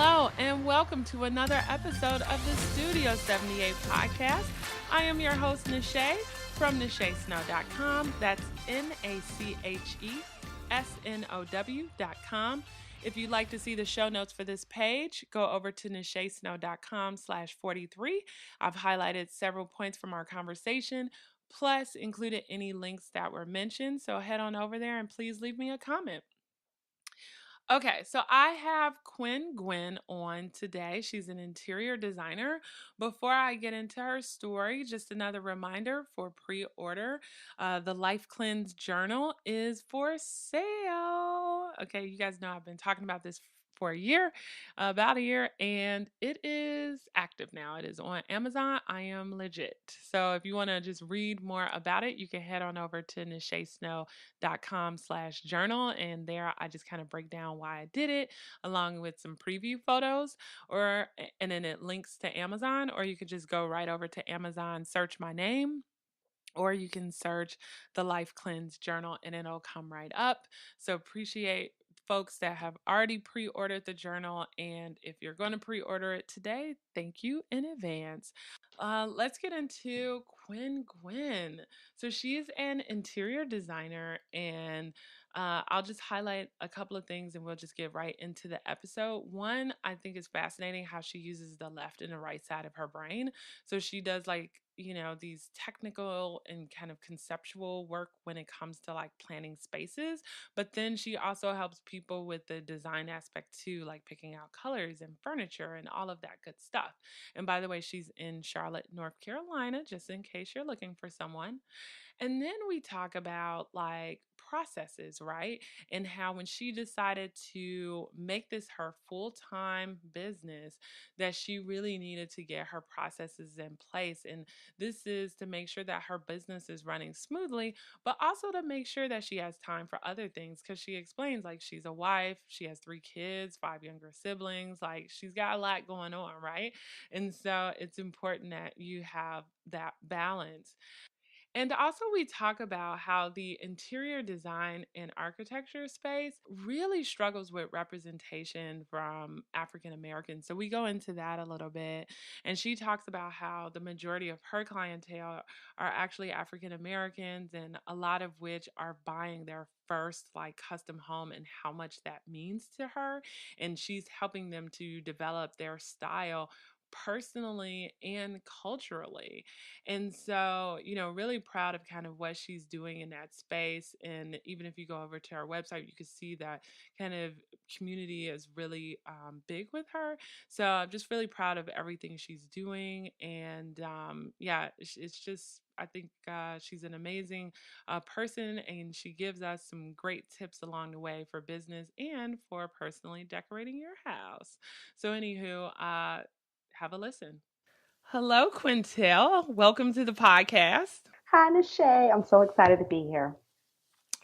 Hello, and welcome to another episode of the Studio 78 podcast. I am your host, Nache, from NacheSnow.com. That's NACHESNOW.com. If you'd like to see the show notes for this page, go over to NacheSnow.com/43. I've highlighted several points from our conversation, plus included any links that were mentioned. So head on over there and please leave me a comment. Okay, so I have Quin Gwinn on today. She's an interior designer. Before I get into her story, just another reminder for pre-order. The Life Cleanse Journal is for sale. Okay, you guys know I've been talking about this for a year, about a year, and it is active now. It is on Amazon. I am legit. So if you want to just read more about it, you can head on over to NacheSnow.com/journal. And there I just kind of break down why I did it, along with some preview photos, and then it links to Amazon, or you could just go right over to Amazon, search my name. Or you can search the Life Cleanse Journal and it'll come right up. So appreciate folks that have already pre-ordered the journal. And if you're going to pre-order it today, thank you in advance. Let's get into Quin Gwinn. So she's an interior designer, and I'll just highlight a couple of things and we'll just get right into the episode. One, I think is fascinating how she uses the left and the right side of her brain. So she does these technical and kind of conceptual work when it comes to like planning spaces. But then she also helps people with the design aspect too, like picking out colors and furniture and all of that good stuff. And by the way, she's in Charlotte, North Carolina, just in case you're looking for someone. And then we talk about like processes, right? And how when she decided to make this her full-time business, that she really needed to get her processes in place. And this is to make sure that her business is running smoothly, but also to make sure that she has time for other things. Because she explains, like, she's a wife, she has 3 kids, 5 younger siblings, like, she's got a lot going on, right? And so it's important that you have that balance. And also, we talk about how the interior design and architecture space really struggles with representation from African Americans. So, we go into that a little bit. And she talks about how the majority of her clientele are actually African Americans, and a lot of which are buying their first like custom home, and how much that means to her. And she's helping them to develop their style personally and culturally. And so, really proud of kind of what she's doing in that space. And even if you go over to our website, you can see that kind of community is really big with her. So I'm just really proud of everything she's doing. And yeah, it's just, I think she's an amazing person, and she gives us some great tips along the way for business and for personally decorating your house. So, anywho, have a listen. Hello, Quintel. Welcome to the podcast. Hi, Nache. I'm so excited to be here.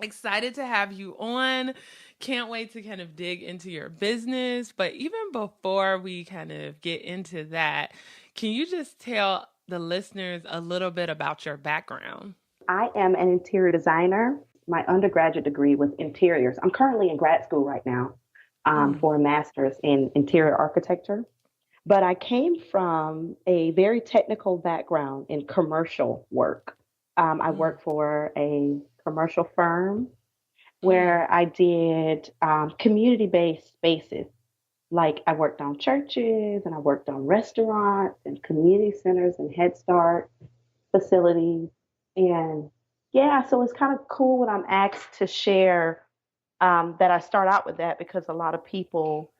Excited to have you on. Can't wait to kind of dig into your business. But even before we kind of get into that, can you just tell the listeners a little bit about your background? I am an interior designer. My undergraduate degree was interiors. I'm currently in grad school right now Mm, for a master's in interior architecture. But I came from a very technical background in commercial work. I mm, worked for a commercial firm mm. where I did community based spaces. Like I worked on churches and I worked on restaurants and community centers and Head Start facilities. And yeah, so it's kind of cool when I'm asked to share that I start out with that because a lot of people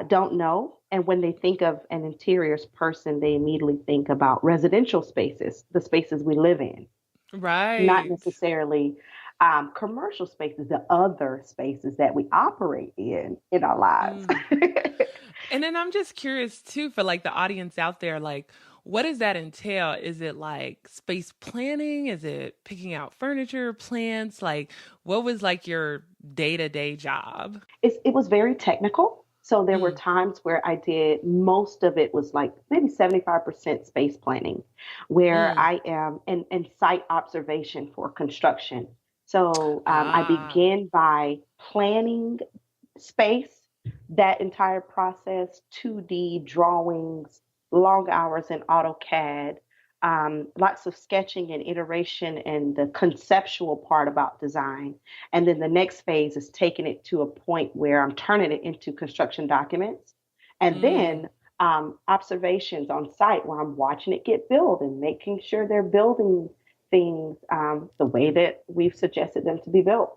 don't know. And when they think of an interiors person, they immediately think about residential spaces, the spaces we live in, not Right. necessarily commercial spaces, the other spaces that we operate in our lives. Mm. And then I'm just curious too, for like the audience out there, like, what does that entail? Is it like space planning? Is it picking out furniture, plants? Like, what was like your day-to-day job? It was very technical. So there were Mm, times where I did most of it was like maybe 75% space planning, where mm. I am in site observation for construction. So I Ah. begin by planning space that entire process, 2D drawings, long hours in AutoCAD, lots of sketching and iteration and the conceptual part about design. And then the next phase is taking it to a point where I'm turning it into construction documents. And Mm. then observations on site where I'm watching it get built and making sure they're building things the way that we've suggested them to be built.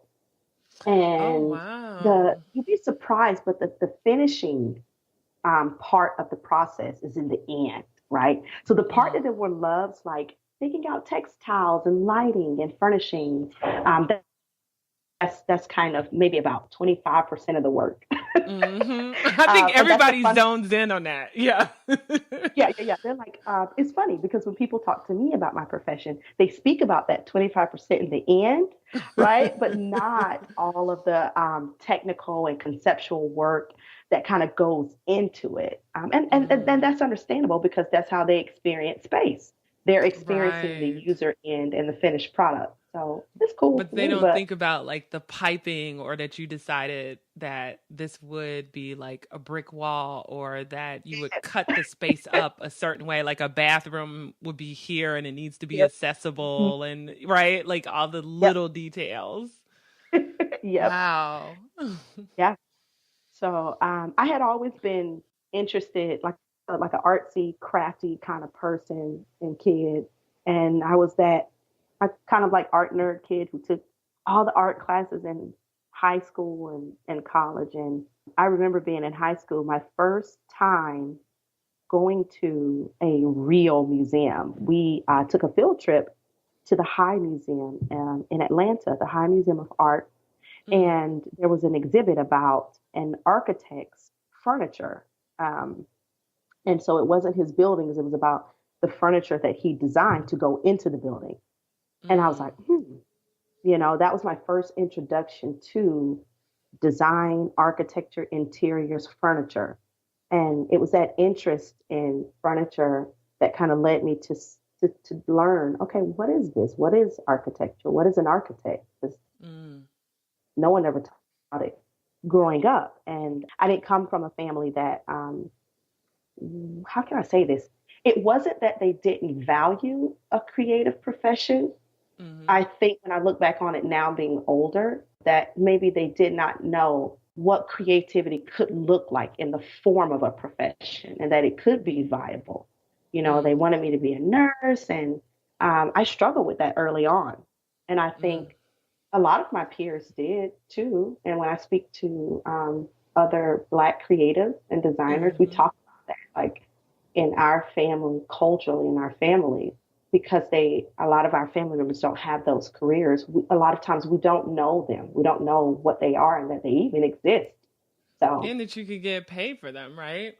Oh, And the wow. you'd be surprised, but the finishing part of the process is in the end, right? So the part Mm. that everyone loves, like picking out textiles and lighting and furnishings, that's kind of maybe about 25% of the work. I think And that's the everybody fun. zones in on that. Yeah. Yeah, yeah, yeah. They're like, it's funny because when people talk to me about my profession, they speak about that 25% in the end, right? But not all of the technical and conceptual work that kind of goes into it. And Mm. that's understandable because that's how they experience space. They're experiencing the Right. user end and the finished product. So it's cool But for they me, don't but think about like the piping or that you decided that this would be like a brick wall or that you would cut the space up a certain way, like a bathroom would be here and it needs to be yep. Mhm. accessible and right, like all the Yep. little details. Yep. Wow. Yeah. So I had always been interested, like an artsy, crafty kind of person and kid, and I was that I kind of like art nerd kid who took all the art classes in high school and college. And I remember being in high school, my first time going to a real museum. We took a field trip to the High Museum in Atlanta, the High Museum of Art, Mm, and there was an exhibit about an architect's furniture. Um, and so it wasn't his buildings, it was about the furniture that he designed to go into the building. And I was mm, like, that was my first introduction to design, architecture, interiors, furniture. And it was that interest in furniture that kind of led me to learn, okay, what is this? What is architecture? What is an architect? Because mm, no one ever taught it growing up. And I didn't come from a family that, how can I say this? It wasn't that they didn't value a creative profession. mm, I think when I look back on it now, being older, that maybe they did not know what creativity could look like in the form of a profession and that it could be viable. They mm, wanted me to be a nurse, and I struggled with that early on. And I mm, think a lot of my peers did too. And when I speak to other Black creatives and designers, we mm. talk about that, like in our family, culturally, in our family, because a lot of our family members don't have those careers. A lot of times we don't know them. We don't know what they are and that they even exist. So, And that you could get paid for them, right?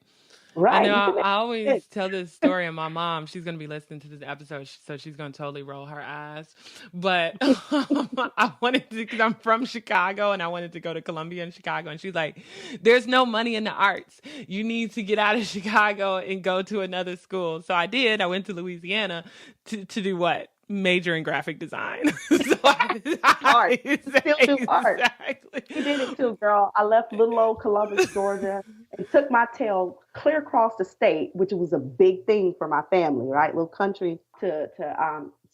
I right, know you can I make always tell this story, and my mom, she's going to be listening to this episode, so she's going to totally roll her eyes. But I wanted to, because I'm from Chicago and I wanted to go to Columbia in Chicago. And she's like, there's no money in the arts. You need to get out of Chicago and go to another school. So I did. I went to Louisiana to do what? Major in graphic design. So art. You still do art. exactly. We did it too, girl. I left little old Columbus, Georgia, and took my tail clear across the state, which was a big thing for my family, right? Little country to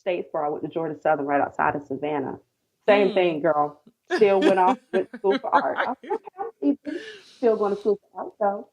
Statesboro. I went to Georgia Southern right outside of Savannah. Same Mm. thing, girl. Still went to school for art. I was Right. like, okay, I'm even still going to school for art though.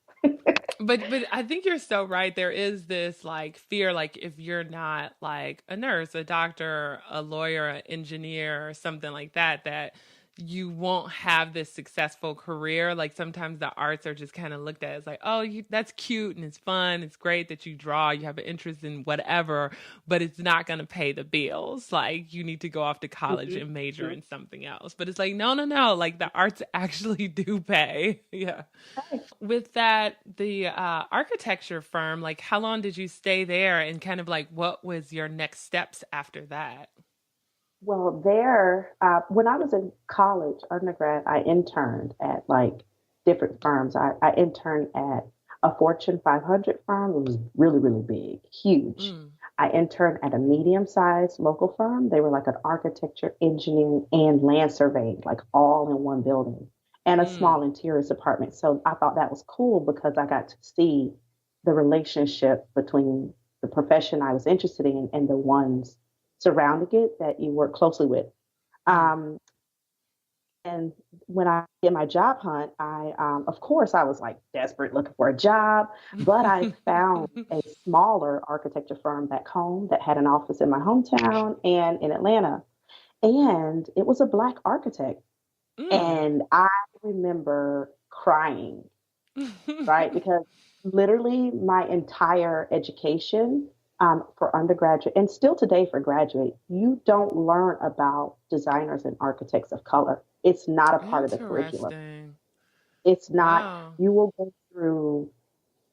But I think you're so right. There is this like fear, like if you're not like a nurse, a doctor, a lawyer, an engineer, or something like that, that you won't have this successful career. Like sometimes the arts are just kind of looked at as like, oh, that's cute and it's fun. It's great that you draw. You have an interest in whatever, but it's not going to pay the bills. Like you need to go off to college Mhm, and major mhm. in something else. But it's like, no, no, no. Like the arts actually do pay. Yeah. Okay. With that, the architecture firm, like how long did you stay there and kind of like what was your next steps after that? Well, when I was in college, undergrad, I interned at like different firms. I interned at a Fortune 500 firm. It was really, really big, huge. Mm, I interned at a medium-sized local firm. They were like an architecture, engineering, and land surveying, like all in one building. and a Mm. small interiors department. So I thought that was cool because I got to see the relationship between the profession I was interested in and the ones surrounding it that you work closely with. Mm. Um, and when I did my job hunt, of course, I was like desperate looking for a job, but I found a smaller architecture firm back home that had an office in my hometown and in Atlanta. And it was a Black architect. Mm. And I remember crying, right? Because literally my entire education for undergraduate and still today for graduate, you don't learn about designers and architects of color. It's not a part of the curriculum. Interesting. It's not, Wow. you will go through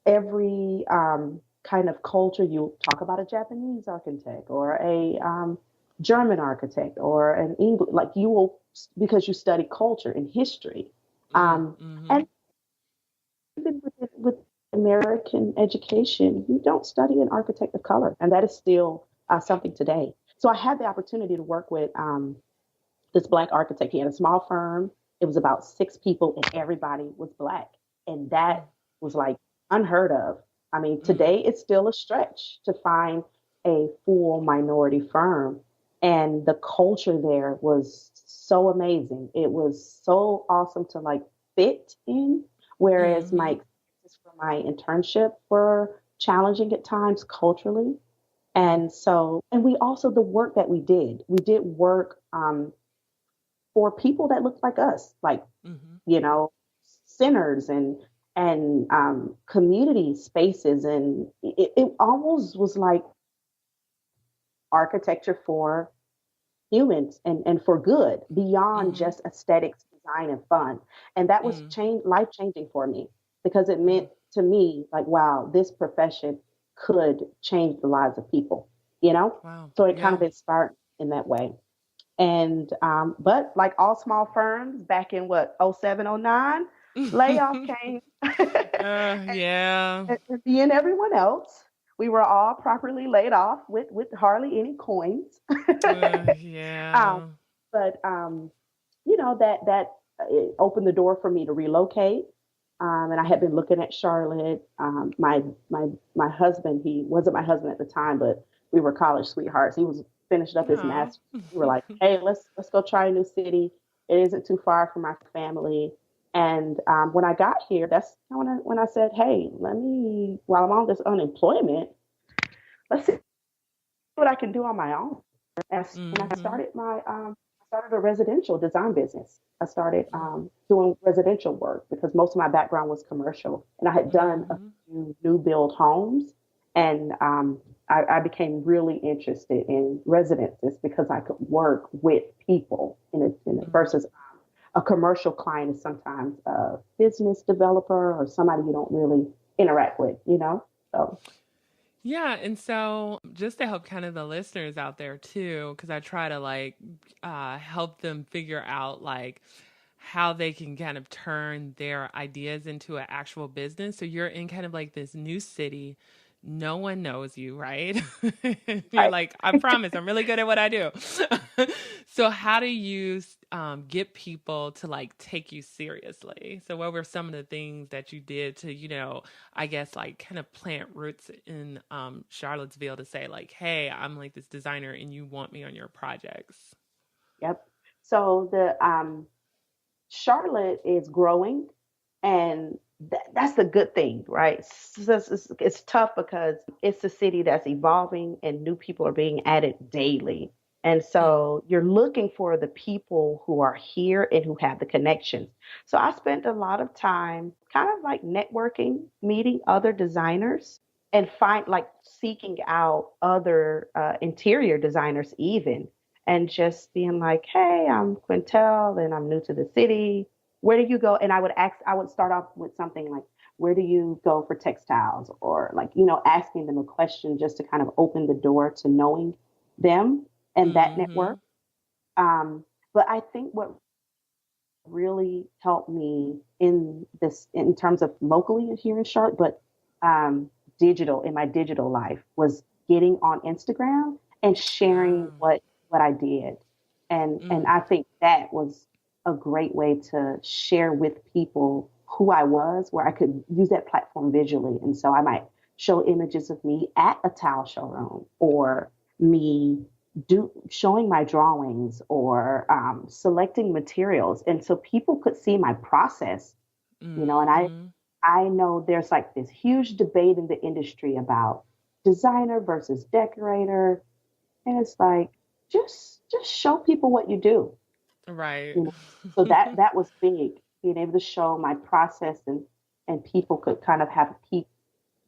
every kind of culture. You talk about a Japanese architect or a German architect or an English, like you will, because you study culture and history. Mm. And Mhm. even with American education, you don't study an architect of color, and that is still something today. So I had the opportunity to work with this Black architect. He had a small firm. It was about 6 people, and everybody was Black, and Mm. that was like unheard of. I mean, Mm. today it's still a stretch to find a full minority firm, and the culture there was so amazing. It was so awesome to like fit in, whereas my Mhm. experiences for my internship were challenging at times culturally. Mm. And so, and we also, the work that we did work for people that looked like us, like, Mhm. you know, centers and community spaces. And it almost was like architecture for humans and for good beyond Mhm. just aesthetics, design, and fun. And that was Mm. life changing for me because it meant Mhm. to me like, wow, this profession could change the lives of people, you know? Wow. So it kind Yeah. of inspired in that way. And but like all small firms back in what, oh 07, oh 09, layoff came. Yeah. And me and everyone else, we were all properly laid off with hardly any coins. um, Yeah. but you know that it opened the door for me to relocate. And I had Mm. been looking at Charlotte. My husband, he wasn't my husband at the time, but we were college sweethearts. He was finishing up his No. master's. We were like, hey, let's go try a new city. It isn't too far from my family. And when I got here, that's when I said, hey, let me, while I'm on this unemployment, let's see what I can do on my own. And I Mhm. started I started a residential design business. I started Mm. doing residential work because most of my background was commercial, and I had done a Mhm. few new build homes, and I became really interested in residences because I could work with people in a Mm. versus a commercial client is sometimes a business developer or somebody you don't really interact with, you know. So Yeah, and so just to help kind of the listeners out there too, because I try to like help them figure out like how they can kind of turn their ideas into an actual business. So you're in kind of like this new city. No one knows you, right? You're right. like, I promise, I'm really good at what I do. So how do you get people to like take you seriously? So what were some of the things that you did to, I guess like kind of plant roots in Charlottesville to say like, hey, I'm like this designer and you want me on your projects? Yep. So the Charlotte is growing, and that's the good thing, right? It's tough because it's a city that's evolving and new people are being added daily. And Mm. so you're looking for the people who are here and who have the connections. So I spent a lot of time kind of like networking, meeting other designers and find like seeking out other interior designers even and just being like, hey, I'm Quintel and I'm new to the city. Where do you go? And I would start off with something like, where do you go for textiles? Or like, asking them a question just to kind of open the door to knowing them and that network. Mhm. Um, but I think what really helped me in this, in terms of locally here in Charlotte, but digital in my digital life was getting on Instagram and sharing Ah. what I did. And Mm. I think that was a great way to share with people who I was, where I could use that platform visually. And so I might show images of me at a tile showroom, or me showing my drawings, or selecting materials. And so people could see my process, and Mhm. I know there's like this huge debate in the industry about designer versus decorator. And it's like, just show people what you do, Right. you know. So that was big, being able to show my process, and people could kind of have a peek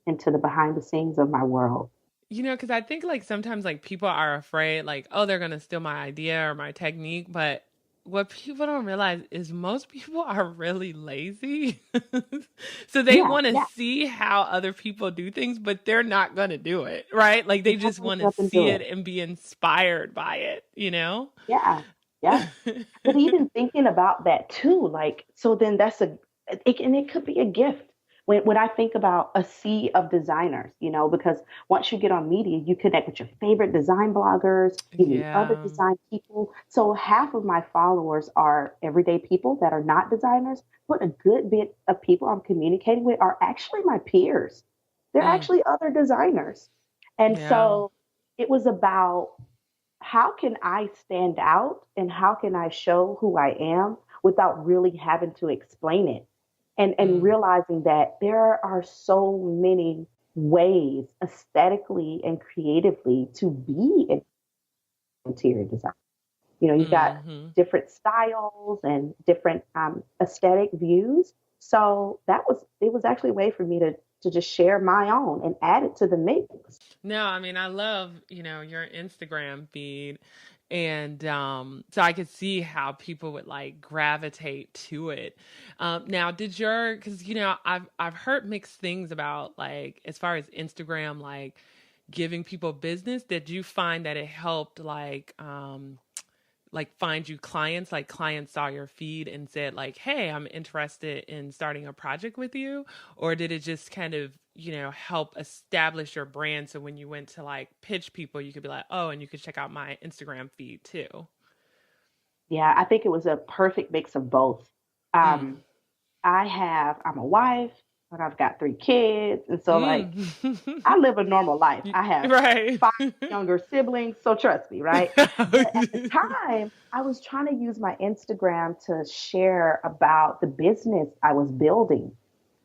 into the behind the scenes of my world. Because I think like sometimes like people are afraid, like, oh, they're gonna steal my idea or my technique, but what people don't realize is most people are really lazy. So they Yeah, want to yeah. see how other people do things, but they're not gonna do it, right? Like They're they not just gonna want get to up and see do it it. and be inspired by it, you know? Yeah, yeah. But even thinking about that too, like, so then it could be a gift. When I think about a sea of designers, because once you get on media, you connect with your favorite design bloggers, you meet other Yeah. design people. So half of my followers are everyday people that are not designers, but a good bit of people I'm communicating with are actually my peers. They're Mm, actually other designers. And yeah. so it was about, how can I stand out and how can I show who I am without really having to explain it? And Mm, realizing that there are so many ways aesthetically and creatively to be an interior designer. You've got mhm. different styles and different aesthetic views. So it was actually a way for me to just share my own and add it to the mix. No, I mean, I love, your Instagram feed. And so I could see how people would like gravitate to it. Now, because I've heard mixed things about like as far as Instagram, like giving people business. Did you find that it helped like find you clients, like clients saw your feed and said like, hey, I'm interested in starting a project with you? Or did it just kind of help establish your brand, so when you went to like pitch people you could be like, oh, and you could check out my Instagram feed too? Yeah, I think it was a perfect mix of both. Mm. Um, I'm a wife, but I've got 3 kids. And so, like, Mm. I live a normal life. You- I have right. 5 younger siblings. So, trust me, right? But at the time, I was trying to use my Instagram to share about the business I was building.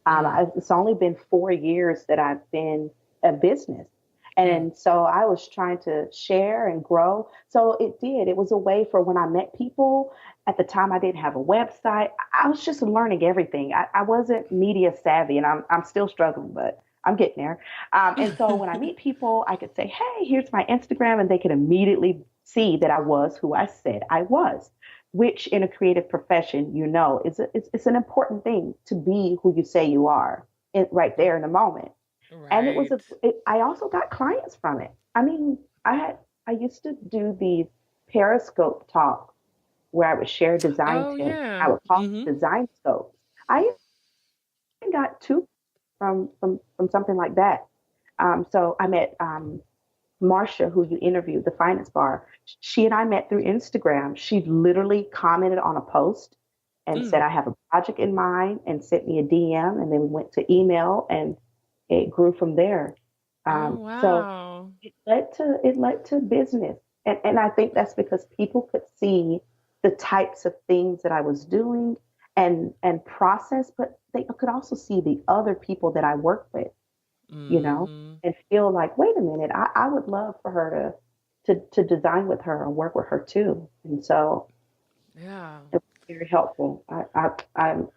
Mm. It's only been 4 years that I've been a business. Mm. And so I was trying to share and grow. So it did. It was a way for when I met people. At the time, I didn't have a website. I was just learning everything. I wasn't media savvy, and I'm still struggling, but I'm getting there. And so when I meet people, I could say, hey, here's my Instagram, and they could immediately see that I was who I said I was, which in a creative profession, it's an important thing to be who you say you are right there in the moment. And Right. I also got clients from it. I mean, I used to do these Periscope talks where I would share design Oh tips. yeah. I would call Mm-hmm. them design scopes. I even got two from something like that. So I met Marsha, who you interviewed, the finance bar. She and I met through Instagram. She literally commented on a post and Mm. said, I have a project in mind, and sent me a DM. And then we went to email, and it grew from there. Oh So wow. it led to business. And I think that's because people could see the types of things that I was doing and process, but they could also see the other people that I work with, you know, Mm-hmm. and feel like, wait a minute, I would love for her to design with her or work with her too. And so Yeah. it's very helpful. I'm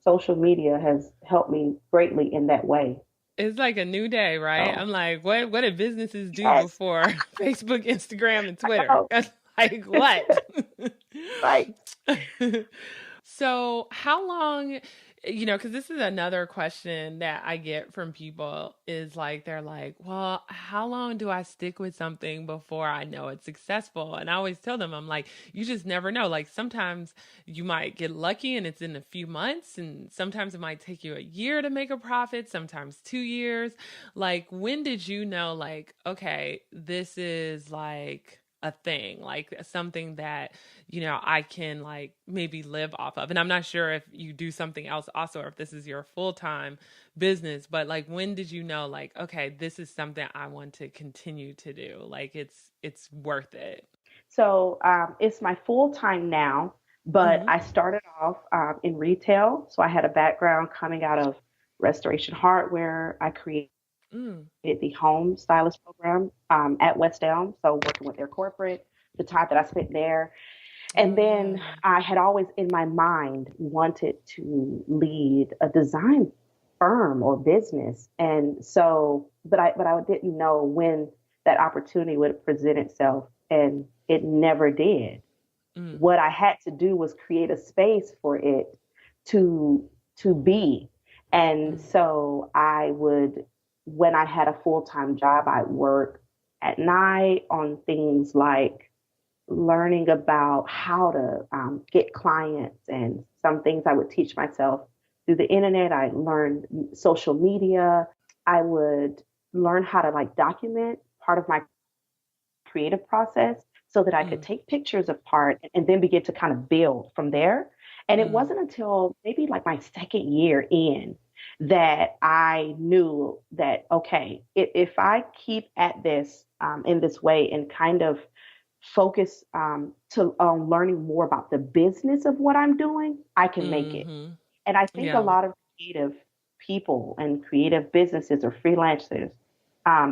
social media has helped me greatly in that way. It's like a new day, right? So I'm like, what did businesses do yes, before Facebook, Instagram, and I Twitter? know. Like what? Right. So, how long, because this is another question that I get from people is like, they're like, well, how long do I stick with something before I know it's successful? And I always tell them, I'm like, you just never know. Like, sometimes you might get lucky and it's in a few months, and sometimes it might take you a year to make a profit, sometimes 2 years. Like, when did you know, like, okay, this is like a thing, like something that, I can like maybe live off of. And I'm not sure if you do something else also, or if this is your full-time business, but like when did you know like, okay, this is something I want to continue to do? Like it's worth it. So it's my full time now, but Mhm. I started off in retail. So I had a background coming out of restoration hardware. I created Mm. the home stylist program at West Elm. So working with their corporate, the time that I spent there. And Oh then yeah. I had always in my mind wanted to lead a design firm or business. And so, but I didn't know when that opportunity would present itself. And it never did. Mm. What I had to do was create a space for it to be. And Mm. so I would, when I had a full-time job, I'd work at night on things like learning about how to get clients, and some things I would teach myself through the internet. I learned social media. I would learn how to like document part of my creative process so that I could Mm. take pictures of part and then begin to kind of build from there. And it Mm. wasn't until maybe like my second year in that I knew that, okay, if I keep at this in this way and kind of focus to learning more about the business of what I'm doing, I can make it. Mhm. And I think a Yeah. lot of creative people and creative businesses or freelancers,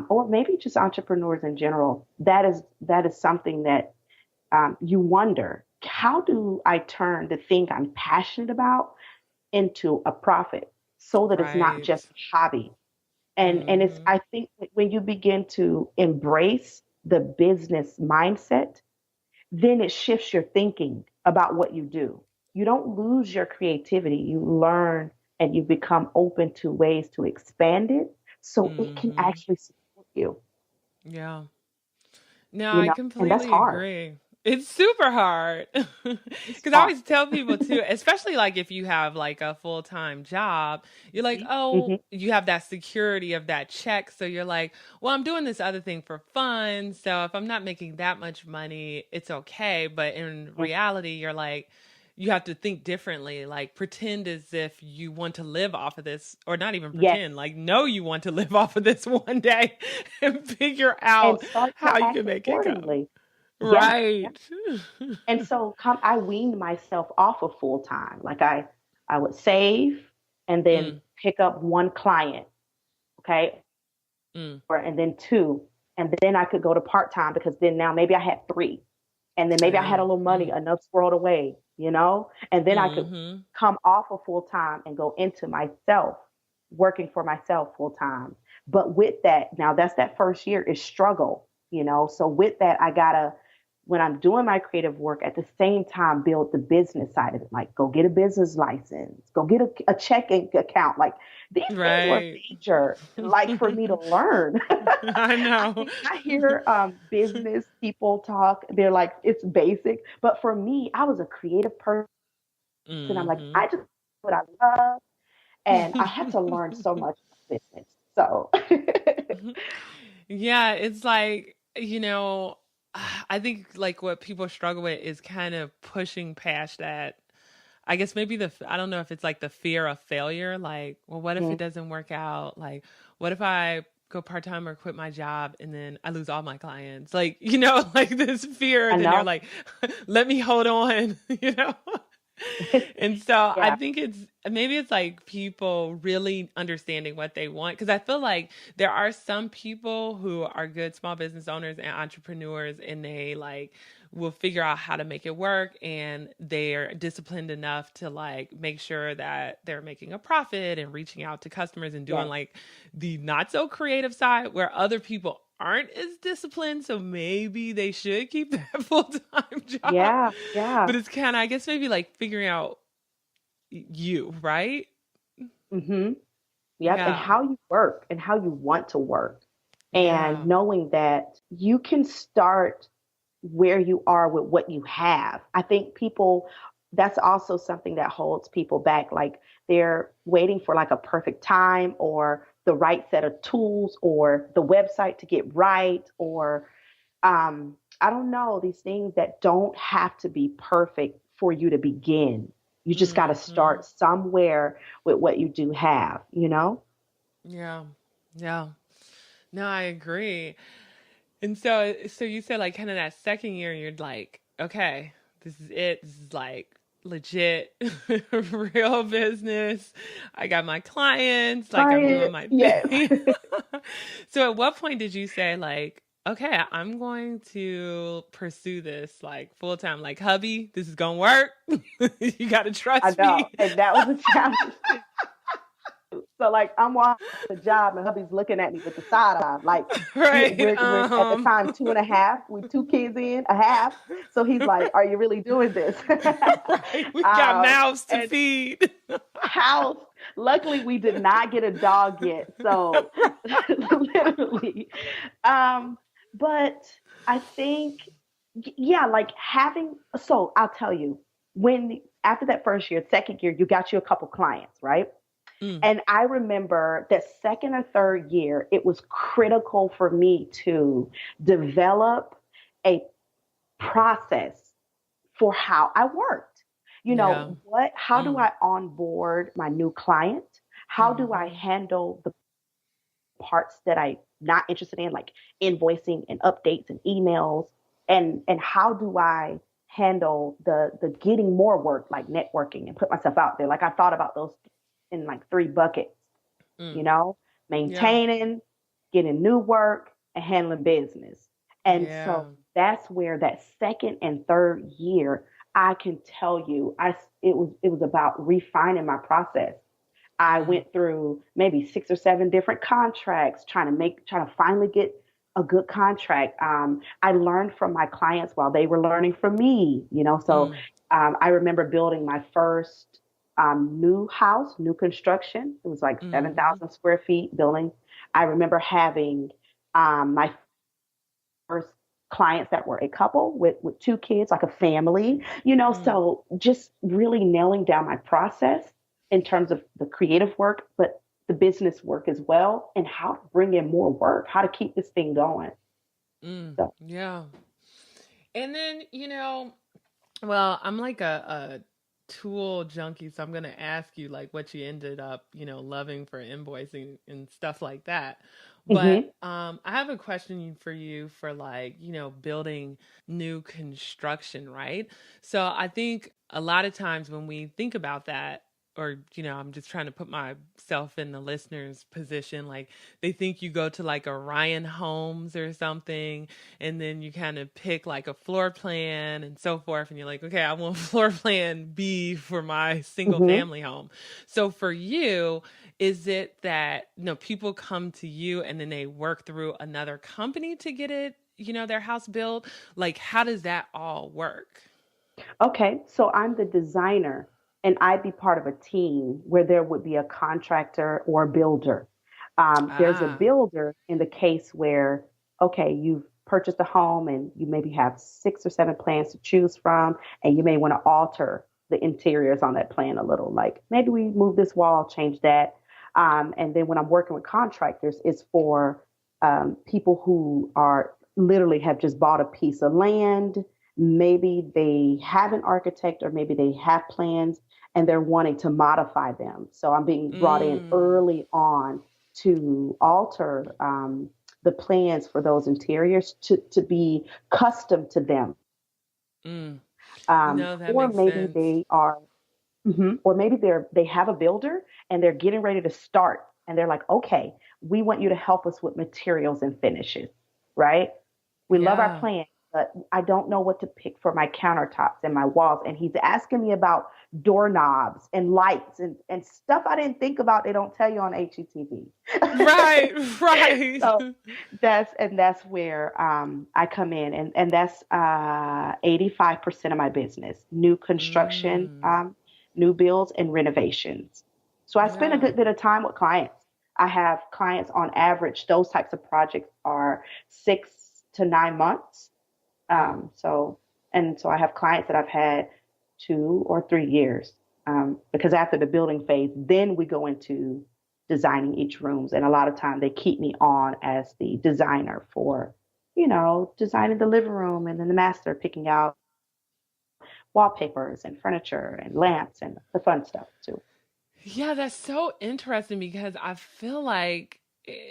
or maybe just entrepreneurs in general, that is something that you wonder, how do I turn the thing I'm passionate about into a profit so that it's not Right. just a hobby? And it's, Mhm. I think that when you begin to embrace the business mindset, then it shifts your thinking about what you do. You don't lose your creativity. You learn and you become open to ways to expand it so it can Mhm. actually support you, Yeah. No, you I know, and that's completely hard. agree. It's super hard. It's Because I hard. always tell people too, especially like if you have like a full-time job, you're like, Hmm. oh, you have that security of that check. So you're like, well, I'm doing this other thing for fun. So if I'm not making that much money, it's okay. But in reality, you're like, you have to think differently. Like pretend as if you want to live off of this, or not even Yes. pretend, like know you want to live off of this one day and figure And out start to how you act can make income. accordingly. Yeah. Yeah. Right. And so I weaned myself off of full time. Like I would save and then Mm, pick up one client. Okay. mm, Or, and then two. And then I could go to part time because then now maybe I had three. And then maybe I had yeah. a little money Mm, enough squirreled away, you know? And then I could mhm, come off of full time and go into myself, working for myself full time. But with that, now that's that first year is struggle, you know? So with that, I gotta, when I'm doing my creative work, at the same time, build the business side of it. Like go get a business license, go get a checking account. Like these things were right. major, like for me to learn. I know. I hear business people talk. They're like, it's basic. But for me, I was a creative person. I'm like, Mhm. I just do what I love. And I had to learn so much about business. So, Yeah, it's like, I think like what people struggle with is kind of pushing past that. I guess maybe I don't know if it's like the fear of failure. Like, well, what if it mhm, doesn't work out? Like, what if I go part time or quit my job and then I lose all my clients? Like, like this fear. I Then you're know. like, let me hold on, And so I Yeah. think maybe it's like people really understanding what they want. Cause I feel like there are some people who are good small business owners and entrepreneurs and they like will figure out how to make it work and they're disciplined enough to like make sure that they're making a profit and reaching out to customers and doing Yes. like the not so creative side where other people aren't as disciplined. So maybe they should keep that full time job. Yeah. Yeah. But it's kind of, I guess, maybe like figuring out you, right? Hmm. Yep. And Yeah. how you work and how you want to work. And Yeah. knowing that you can start where you are with what you have. I think people, that's also something that holds people back. Like they're waiting for like a perfect time or the right set of tools or the website to get right or I don't know, these things that don't have to be perfect for you to begin. You just got to Mm-hmm. start somewhere with what you do have, you know? Yeah. Yeah. No, I agree. And so you said like kind of that second year, you're like, okay, this is it. This is like legit, real business. I got my clients, like I'm doing Client, my yes. thing. So at what point did you say like, okay, I'm going to pursue this like full time, like hubby, this is gonna work. You gotta I trust know. me. And that was a challenge too. So like I'm walking the job and hubby's looking at me with the side eye. Like Right. we're at the time two and a half, we two kids in, a half. So he's like, are you really doing this? Right. We got mouths to And feed. house. Luckily, we did not get a dog yet. So literally, um, but I think, yeah, like having. So I'll tell you, when after that first year, second year, you got you a couple clients, right? Mm, And I remember that second or third year, it was critical for me to develop a process for how I worked. You yeah. know, how do Mm, I onboard my new client? How do I mm-hmm. handle the parts that I'm not interested in, like invoicing and updates and emails? And how do I handle the getting more work, like networking and put myself out there? Like I thought about those in like three buckets, you Mm, know, yeah. maintaining, getting new work, and handling business. And Yeah. so that's where that second and third year, I can tell you, it was about refining my process. I Mm, went through maybe six or seven different contracts, trying to finally get a good contract. I learned from my clients while they were learning from me, you know. So mm, I remember building my first new house, new construction. It was like mm-hmm. 7,000 square feet building. I remember having my first clients that were a couple with two kids, like a family, you know. Mm, So just really nailing down my process in terms of the creative work, but the business work as well, and how to bring in more work, how to keep this thing going. mm, So, yeah. And then, well, I'm like a tool junkie, so I'm gonna ask you like what you ended up, loving for invoicing and stuff like that. But mhm. I have a question for you for like, building new construction, right? So I think a lot of times when we think about that, or I'm just trying to put myself in the listener's position, like they think you go to like a Ryan Homes or something, and then you kind of pick like a floor plan and so forth, and you're like, okay, I want floor plan B for my single Mhm. family home. So for you, is it that people come to you and then they work through another company to get it, their house built? Like, how does that all work? Okay, so I'm the designer, and I'd be part of a team where there would be a contractor or a builder. There's a Ah. builder in the case where, okay, you've purchased a home and you maybe have six or seven plans to choose from, and you may want to alter the interiors on that plan a little. Like maybe we move this wall, change that. And then when I'm working with contractors, it's for people who are literally have just bought a piece of land. Maybe they have an architect or maybe they have plans and they're wanting to modify them. So I'm being brought in Mm. early on to alter the plans for those interiors to be custom to them. Mm. That Or makes maybe sense. they have a builder and they're getting ready to start and they're like, okay, we want you to help us with materials and finishes, right? We love our Yeah. plan, but I don't know what to pick for my countertops and my walls. And he's asking me about doorknobs and lights and stuff I didn't think about. They don't tell you on HGTV. Right. Right. So that's where I come in, and that's 85% of my business: new construction, Mm. new builds, and renovations. So I spend a Yeah. good bit of time with clients. I have clients on average; those types of projects are 6 to 9 months. Mm. So I have clients that I've had 2 or 3 years, because after the building phase, then we go into designing each rooms. And a lot of time they keep me on as the designer for. designing the living room, and then the master picking out wallpapers and furniture and lamps and the fun stuff too. Yeah, that's so interesting because I feel like,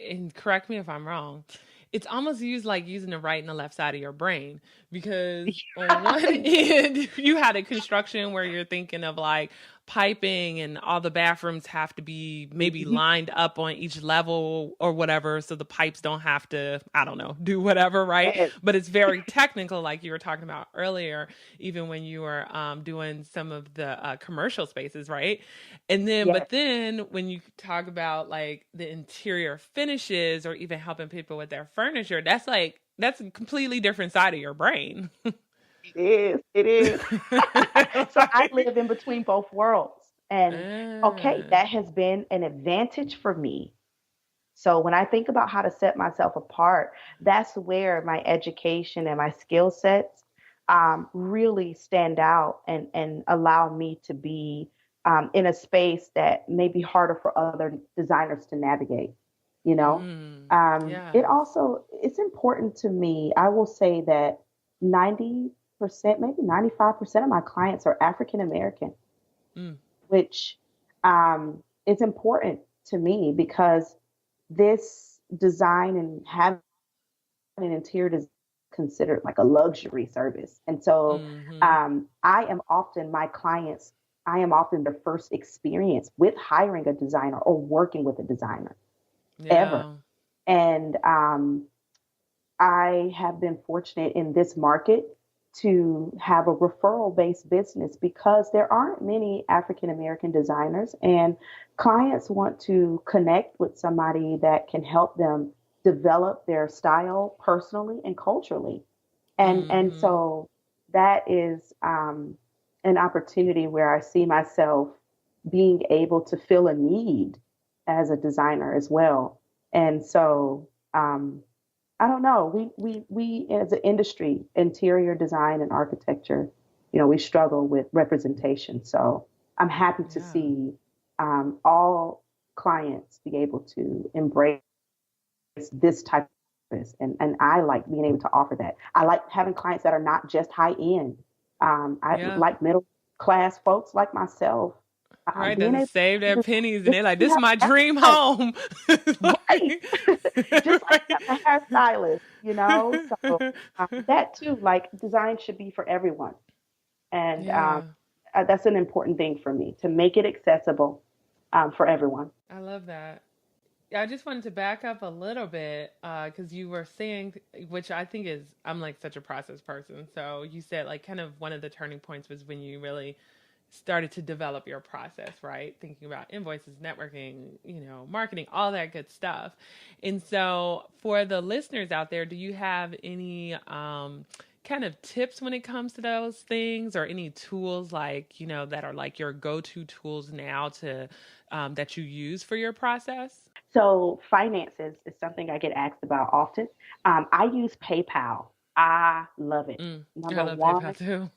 and correct me if I'm wrong, it's almost used like using the right and the left side of your brain. Because on one end, you had a construction where you're thinking of like piping and all the bathrooms have to be maybe Mhm. lined up on each level or whatever. So the pipes don't have to, I don't know, do whatever, right? Yes, But it's very technical, like you were talking about earlier, even when you were doing some of the commercial spaces, right? And then, yes, but then when you talk about like the interior finishes or even helping people with their furniture, that's like, that's a completely different side of your brain. it is. It is. So I Like, live in between both worlds. And okay, uh, that has been an advantage for me. So when I think about how to set myself apart, that's where my education and my skill sets really stand out and allow me to be in a space that may be harder for other designers to navigate. You know, it yes. also it's important to me. I will say that 90%, maybe 95% of my clients are African American, Mm, which is important to me because this design and having an interior design is considered like a luxury service. And so mm-hmm. I am often their first experience with hiring a designer or working with a designer ever. Yeah. And I have been fortunate in this market to have a referral based business because there aren't many African American designers, and clients want to connect with somebody that can help them develop their style personally and culturally. And Mm-hmm. so that is an opportunity where I see myself being able to fill a need as a designer as well. And so I don't know. We as an industry, interior design and architecture, we struggle with representation. So I'm happy to Yeah. see all clients be able to embrace this type of service, and I like being able to offer that. I like having clients that are not just high end. I Yeah. like middle class folks like myself Right. being Doesn't able save their to pennies and just they're like, see this is how my dream right, home. right. Like, Just like right. a hairstylist. So that too, like design should be for everyone, and Yeah. that's an important thing for me to make it accessible for everyone. I love that. Yeah, I just wanted to back up a little bit because you were saying, which I think is, I'm like such a process person. So you said like kind of one of the turning points was when you really started to develop your process, right? Thinking about invoices, networking, marketing, all that good stuff. And so for the listeners out there, do you have any kind of tips when it comes to those things or any tools like, that are like your go-to tools now to that you use for your process? So finances is something I get asked about often. I use PayPal. I love it. I Number love PayPal one, too.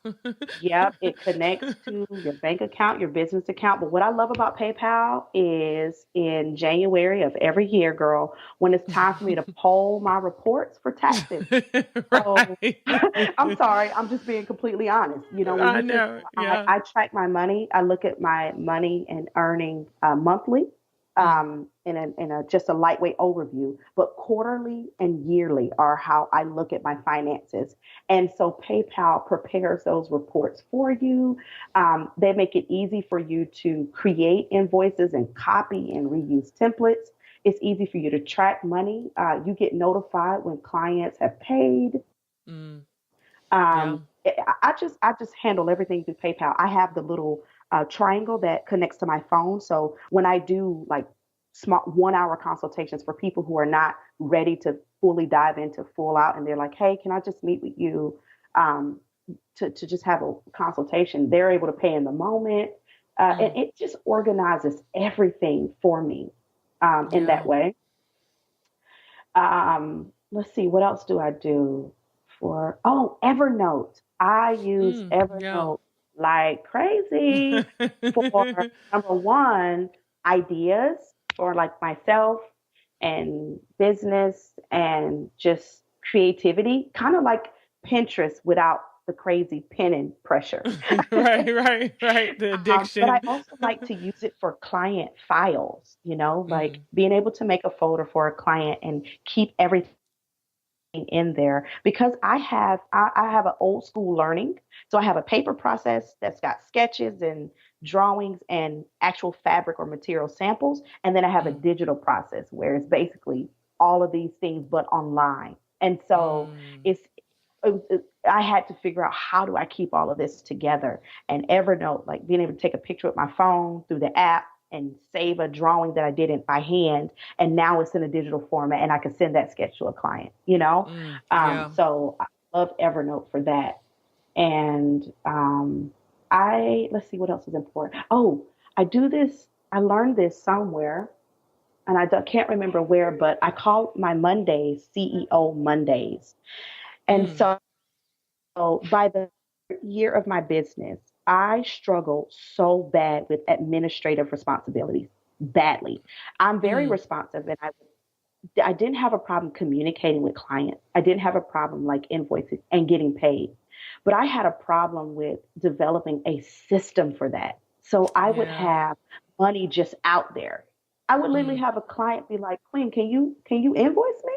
yep, it connects to your bank account, your business account. But what I love about PayPal is in January of every year, girl, when it's time for me to poll my reports for taxes. So Right. I'm sorry, I'm just being completely honest. When I you think know. I, Yeah. I track my money, I look at my money and earning monthly Mm, in a just a lightweight overview, but quarterly and yearly are how I look at my finances. And so PayPal prepares those reports for you. They make it easy for you to create invoices and copy and reuse templates. It's easy for you to track money. You get notified when clients have paid. mm, yeah. I just handle everything through PayPal. I have the little triangle that connects to my phone. So when I do like small 1 hour consultations for people who are not ready to fully dive into full out, and they're like, "Hey, can I just meet with you um, to just have a consultation?" They're able to pay in the moment, and Mm, it just organizes everything for me in that yeah. way. Let's see, what else do I do for? Oh, Evernote. I use Yeah. Evernote like crazy for number one, ideas for like myself and business and just creativity, kind of like Pinterest without the crazy pinning pressure. Right, right, right. The But I addiction. also like to use it for client files, like Mm, being able to make a folder for a client and keep everything in there because I have an old school learning. So I have a paper process that's got sketches and drawings and actual fabric or material samples. And then I have a mm, digital process where it's basically all of these things but online. And so mm. it's I had to figure out how do I keep all of this together. And Evernote, like being able to take a picture with my phone through the app and save a drawing that I did in by hand, and now it's in a digital format, and I can send that sketch to a client. Yeah. So I love Evernote for that. And I let's see what else is important. Oh, I do this. I learned this somewhere, and can't remember where, but I call my Mondays CEO Mondays. And Mm, so by the year of my business, I struggled so bad with administrative responsibilities, badly. I'm very mm, responsive, and I didn't have a problem communicating with clients. I didn't have a problem like invoicing and getting paid, but I had a problem with developing a system for that. So I would yeah. have money just out there. I would literally Mm. have a client be like, "Quinn, can you invoice me?"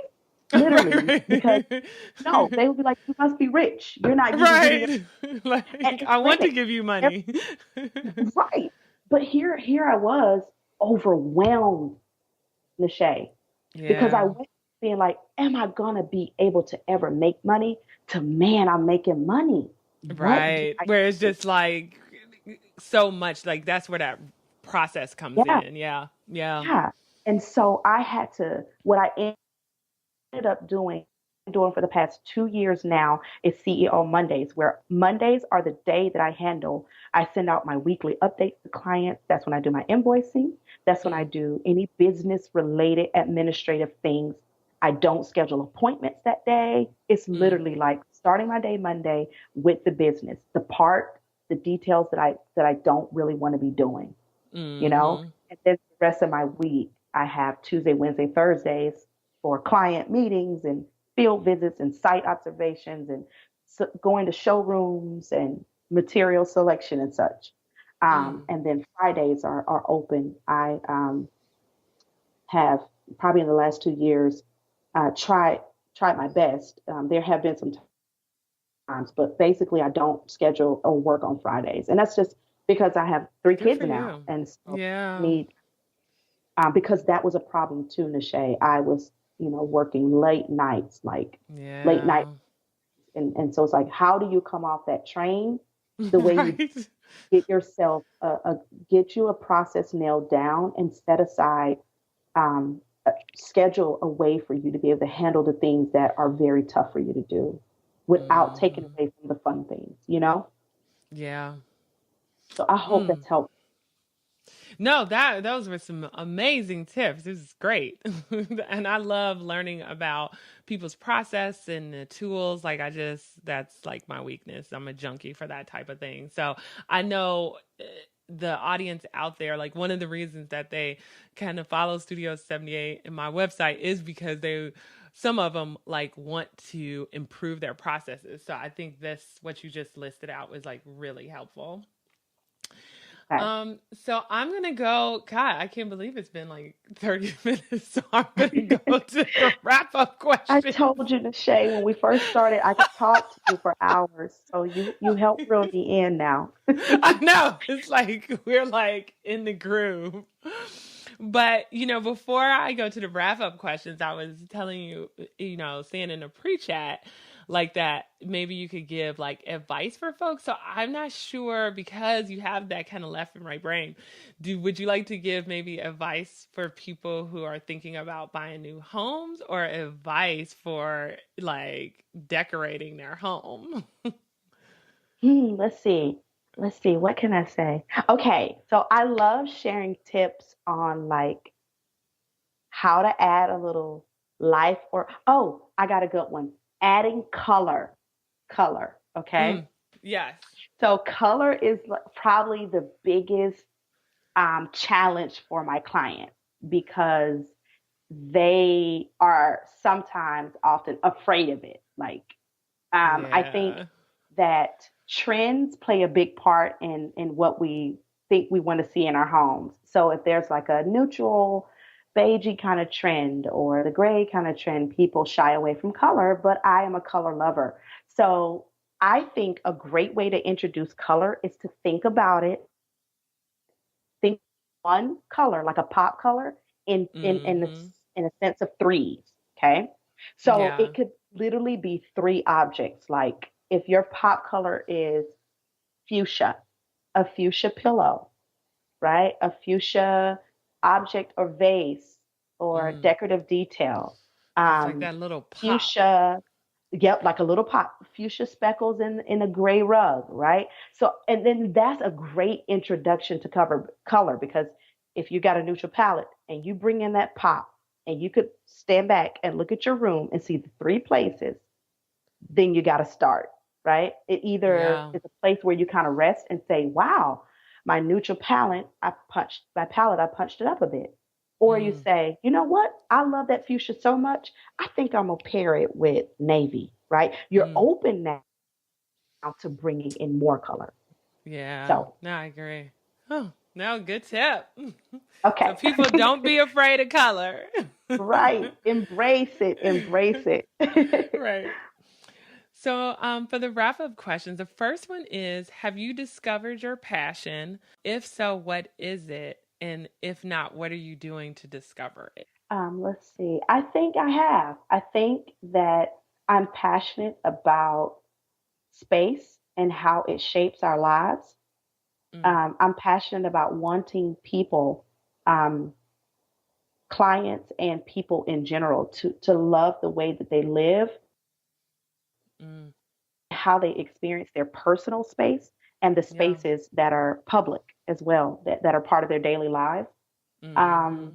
Literally, Right, because right. no, they would be like, "You must be rich. You're not even getting it." Right. And Like, it's I want to granted, give you money. right. But here I was overwhelmed, Nache, because I Yeah. went being like, am I gonna be able to ever make money? To man, I'm making money. What do Right. I Where it's do? just like so much, like that's where that process comes Yeah, in. Yeah. Yeah. yeah. And so I had to. What I ended up doing for the past 2 years now is CEO Mondays, where Mondays are the day that I send out my weekly updates to clients. That's when I do my invoicing. That's when I Mm, do any business related administrative things. I don't schedule appointments that day. It's mm, literally like starting my day Monday with the business, the details that I don't really want to be doing, you know? mm-hmm. And then the rest of my week, I have Tuesday, Wednesday, Thursdays for client meetings and field visits and site observations and going to showrooms and material selection and such. Mm. And then Fridays are open. I have probably in the last 2 years tried my best. There have been some times, but basically I don't schedule or work on Fridays, and that's just because I have three Good kids for now, you. and so I Yeah. need because that was a problem too, Nache. I was, working late nights, like late night, Yeah. and so it's like, how do you come off that train the way you Right. get yourself get you a process nailed down and set aside schedule a way for you to be able to handle the things that are very tough for you to do without taking Hmm. away from the fun things. Yeah. So I hope Mm. that's helpful. No, that those were some amazing tips. This is great. And I love learning about people's process and the tools. Like that's like my weakness. I'm a junkie for that type of thing. So I know the audience out there, like one of the reasons that they kind of follow Studio 78 and my website is because some of them like want to improve their processes. So I think this, what you just listed out was like really helpful. Okay. So I'm gonna go. God, I can't believe it's been like 30 minutes. So I'm gonna go to the wrap up I questions. told you, Shay, when we first started, I could talk to you for hours. So you helped reel me in now. I know it's like we're like in the groove. But before I go to the wrap up questions, I was telling you, saying in a pre chat like that, maybe you could give like advice for folks. So I'm not sure because you have that kind of left and right brain. Would you like to give maybe advice for people who are thinking about buying new homes or advice for like decorating their home? Let's see. Let's see. What can I say? Okay. So I love sharing tips on like how to add a little life oh, I got a good one. Adding color. Color. Okay. Mm, yes. So color is probably the biggest challenge for my clients because they are sometimes often afraid of it. Like, I think Yeah. that trends play a big part in what we think we want to see in our homes. So if there's like a neutral, beigey kind of trend or the gray kind of trend, people shy away from color. But I am a color lover, so I think a great way to introduce color is to think about it, think one color, like a pop color, Mhm. in a sense of threes. Okay. So Yeah. it could literally be three objects. Like if your pop color is fuchsia, a fuchsia pillow, right? A fuchsia object or vase or Mm. decorative detail. Just like Um, that little pop. Fuchsia, yep, like a little pop, fuchsia speckles in a gray rug, right? So, and then that's a great introduction to cover color because if you got a neutral palette and you bring in that pop and you could stand back and look at your room and see the three places, then you got to start, right? It either Yeah. is a place where you kind of rest and say, wow, my neutral palette, I punched it up a bit. Or you Mm. say, you know what? I love that fuchsia so much. I think I'm going to pair it with navy, right? You're Mm. open now to bringing in more color. Yeah. So, No, I agree. Oh, no, good tip. So okay. people don't be afraid of color. Right. Embrace it. Embrace it. Right. So, for the wrap up questions, the first one is: have you discovered your passion? If so, what is it? And if not, what are you doing to discover it? Let's see. I think I have. I think that I'm passionate about space and how it shapes our lives. Mm, I'm passionate about wanting people, um, clients, and people in general to love the way that they live, mm, how they experience their personal space, and the yeah. spaces that are public as well, that are part of their daily lives. Um,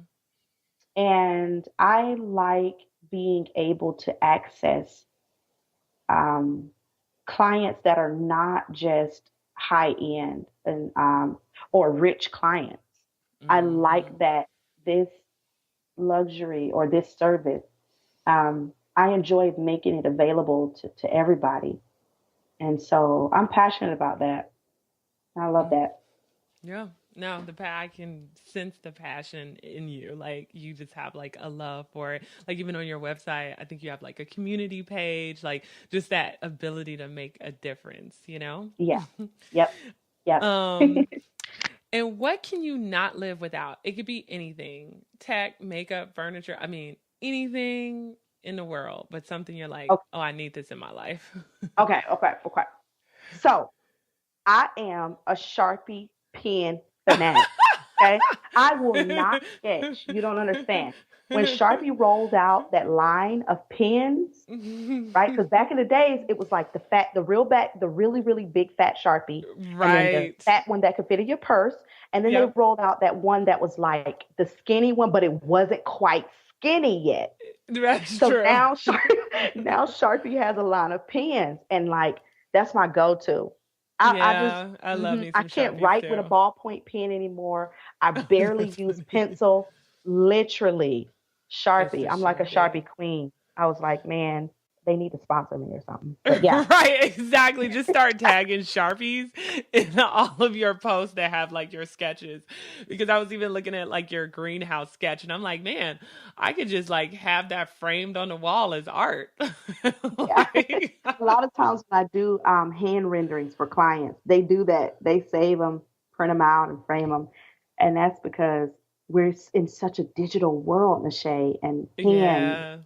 Mm-hmm. and I like being able to access um, clients that are not just high end and or rich clients. I Mm-hmm. like that this luxury or this service, I enjoy making it available to everybody. And so I'm passionate about that. I love Mm. that. Yeah. No, I can sense the passion in you. Like you just have like a love for it. Like even on your website, I think you have like a community page, like just that ability to make a difference, you know? Yeah. Yep. Yep. um And what can you not live without? It could be anything: tech, makeup, furniture. I mean, anything in the world, but something you're like, Okay. oh, I need this in my life. Okay. Okay. Okay. So I am a Sharpie pen fanatic. Okay. I will not sketch. You don't understand. When Sharpie rolled out that line of pens, right? Because back in the days, it was like the really, really big fat Sharpie, and then the Right. fat one that could fit in your purse. And then they Yep. rolled out that one that was like the skinny one, but it wasn't quite skinny yet. That's So true. now now Sharpie has a line of pens, and like that's my go-to. I just Yeah, I love me I some can't Sharpies write with a too. ballpoint pen anymore. I barely That's use funny. pencil. Literally, It's Sharpie. the I'm like a Sharpie. Sharpie queen. I was like, man, they need to sponsor me or something. But yeah, Right, exactly. Just start tagging Sharpies in all of your posts that have like your sketches. Because I was even looking at like your greenhouse sketch and I'm like, man, I could just like have that framed on the wall as art. yeah. Like, A lot of times when I do hand renderings for clients, they do that. They save them, print them out, and frame them, and that's because we're in such a digital world, Nache, and hand yeah.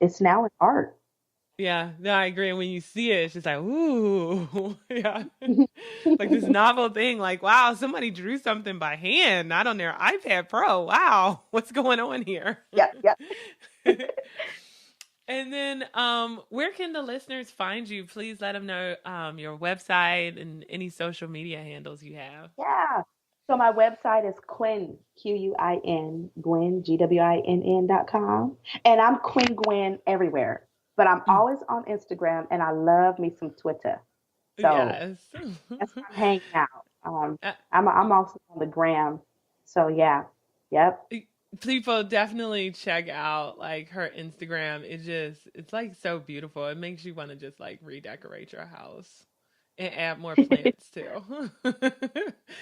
it's now an art. Yeah, no, I agree. And when you see it, it's just like, ooh, yeah. Like this novel thing, like, wow, somebody drew something by hand, not on their iPad Pro. Wow, what's going on here? Yep, yep. And then, where can the listeners find you? Please let them know your website and any social media handles you have. Yeah. So my website is Quin, Quin, Gwinn, Gwinn.com. And I'm Quin Gwinn everywhere. But I'm Mm, always on Instagram and I love me some Twitter. So yes. that's where I'm hanging out. Uh, I'm also on the gram. So yeah. Yep. People definitely check out like her Instagram. It's like so beautiful. It makes you want to just like redecorate your house and add more plants too.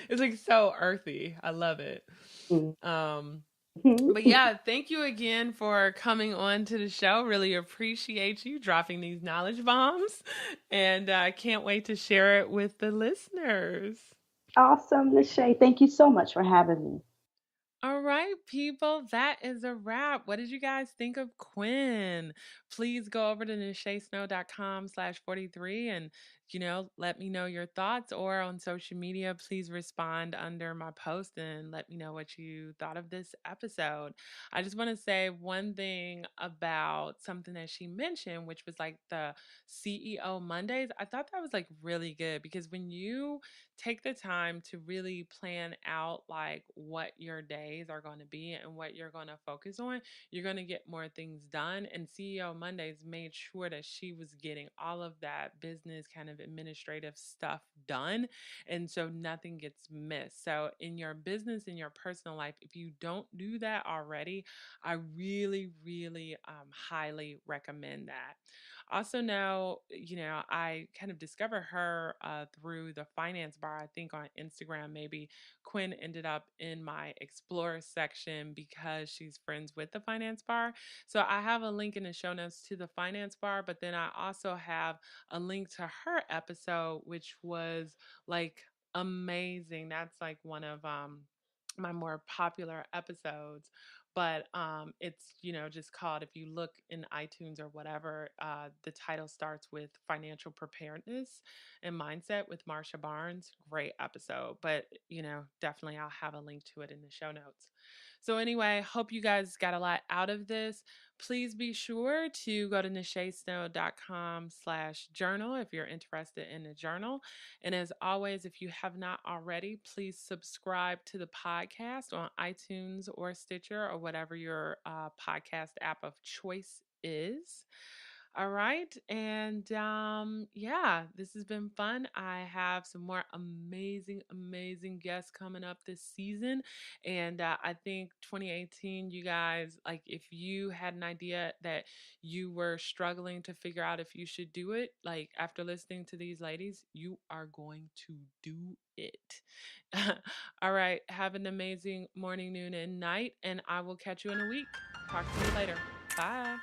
It's like so earthy. I love it. Um but yeah, thank you again for coming on to the show. Really appreciate you dropping these knowledge bombs, and I can't wait to share it with the listeners. Awesome, Nache. Thank you so much for having me. All right, people, that is a wrap. What did you guys think of Quinn? Please go over to nishesnow.com/43 and, let me know your thoughts, or on social media, please respond under my post and let me know what you thought of this episode. I just want to say one thing about something that she mentioned, which was like the CEO Mondays. I thought that was like really good because when you take the time to really plan out like what your days are going to be and what you're going to focus on, you're going to get more things done. And CEO Mondays made sure that she was getting all of that business kind of administrative stuff done. And so nothing gets missed. So in your business, in your personal life, if you don't do that already, I really, really highly recommend that. Also know, I kind of discovered her through the finance bar. I think on Instagram, maybe Quinn ended up in my explore section because she's friends with the finance bar. So I have a link in the show notes to the finance bar, but then I also have a link to her episode, which was like amazing. That's like one of my more popular episodes, but it's just called, if you look in iTunes or whatever, the title starts with financial preparedness and mindset with Marsha Barnes. Great episode, but definitely I'll have a link to it in the show notes. So anyway, hope you guys got a lot out of this. Please be sure to go to nishesnow.com/journal if you're interested in a journal. And as always, if you have not already, please subscribe to the podcast on iTunes or Stitcher or whatever your podcast app of choice is. All right. And yeah, this has been fun. I have some more amazing, amazing guests coming up this season. And I think 2018, you guys, like if you had an idea that you were struggling to figure out if you should do it, like after listening to these ladies, you are going to do it. All right. Have an amazing morning, noon, and night. And I will catch you in a week. Talk to you later. Bye.